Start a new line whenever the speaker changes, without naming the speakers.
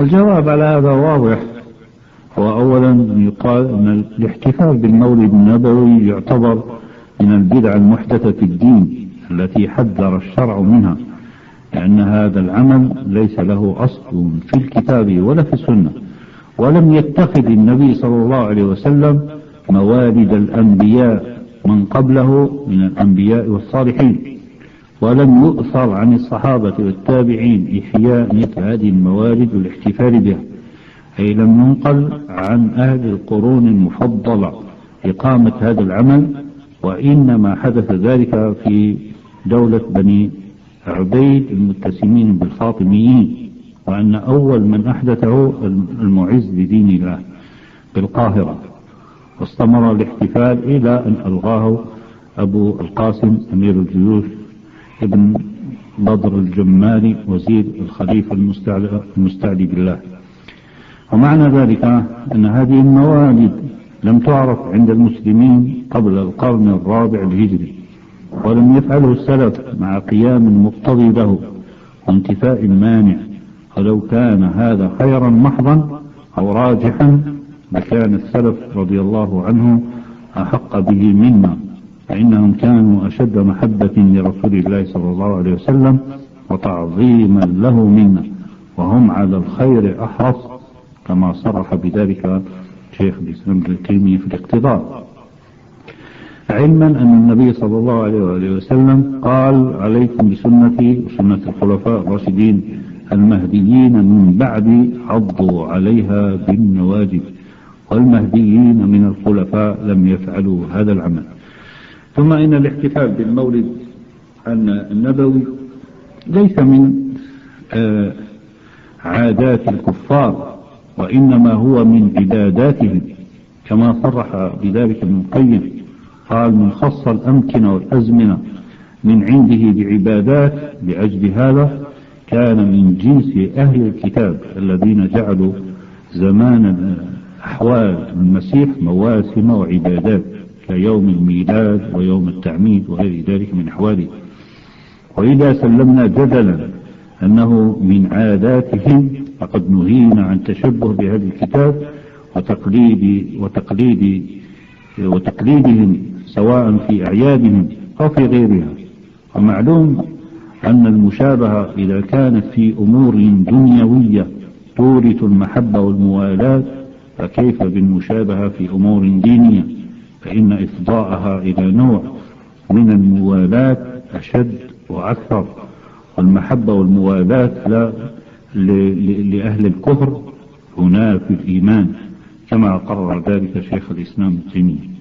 الجواب على هذا واضح. وأولا يقال أن الاحتفال بالمولد النبوي يعتبر من البدع المحدثة في الدين التي حذر الشرع منها، لأن هذا العمل ليس له أصل في الكتاب ولا في السنة، ولم يتخذ النبي صلى الله عليه وسلم موالد الأنبياء من قبله من الأنبياء والصالحين، ولم يؤثر عن الصحابة والتابعين إحياء مثل هذه الموالد والاحتفال بها، أي لم ينقل عن أهل القرون المفضلة إقامة هذا العمل، وإنما حدث ذلك في دولة بني عبيد المتسمين بالفاطميين، وأن أول من أحدثه المعز لدين الله بالقاهرة، واستمر الاحتفال إلى أن ألغاه أبو القاسم أمير الجيوش ابن بدر الجمالي وزير الخليفة المستعلي بالله. ومعنى ذلك أن هذه الموالد لم تعرف عند المسلمين قبل القرن الرابع الهجري، ولم يفعله السلف مع قيام مقتضي له وانتفاء مانع، ولو كان هذا خيرا محضا أو راجحا لكان السلف رضي الله عنه أحق به منا، فإنهم كانوا أشد محبة لرسول الله صلى الله عليه وسلم وتعظيما له منا، وهم على الخير أحرص، كما صرح بذلك شيخ الإسلام ابن تيمية في الاقتضاء، علما أن النبي صلى الله عليه وسلم قال: عليكم بسنتي وسنة الخلفاء الراشدين المهديين من بعد عضوا عليها بالنواجذ، والمهديين من الخلفاء لم يفعلوا هذا العمل. ثم إن الاحتفال بالمولد النبوي ليس من عادات الكفار، وإنما هو من عباداتهم، كما صرح بذلك ابن القيم، قال: من خص الأمكنة والأزمنة من عنده بعبادات، لأجل هذا كان من جنس أهل الكتاب الذين جعلوا زمان أحوال المسيح مواسم وعبادات، كيوم الميلاد ويوم التعميد وغير ذلك من أحواله. وإذا سلمنا جدلا أنه من عاداتهم، فقد نهينا عن تشبه بهذا الكتاب وتقليدهم سواء في أعيادهم أو في غيرها. ومعلوم أن المشابهة إذا كانت في أمور دنيوية تورث المحبة والموالاة، فكيف بالمشابهة في أمور دينية؟ فإن إفضاءها إلى نوع من الموالاة أشد وأكثر، والمحبة والموالاة لا لأهل الكفر هنا في الإيمان، كما قرر ذلك شيخ الإسلام ابن تيمية.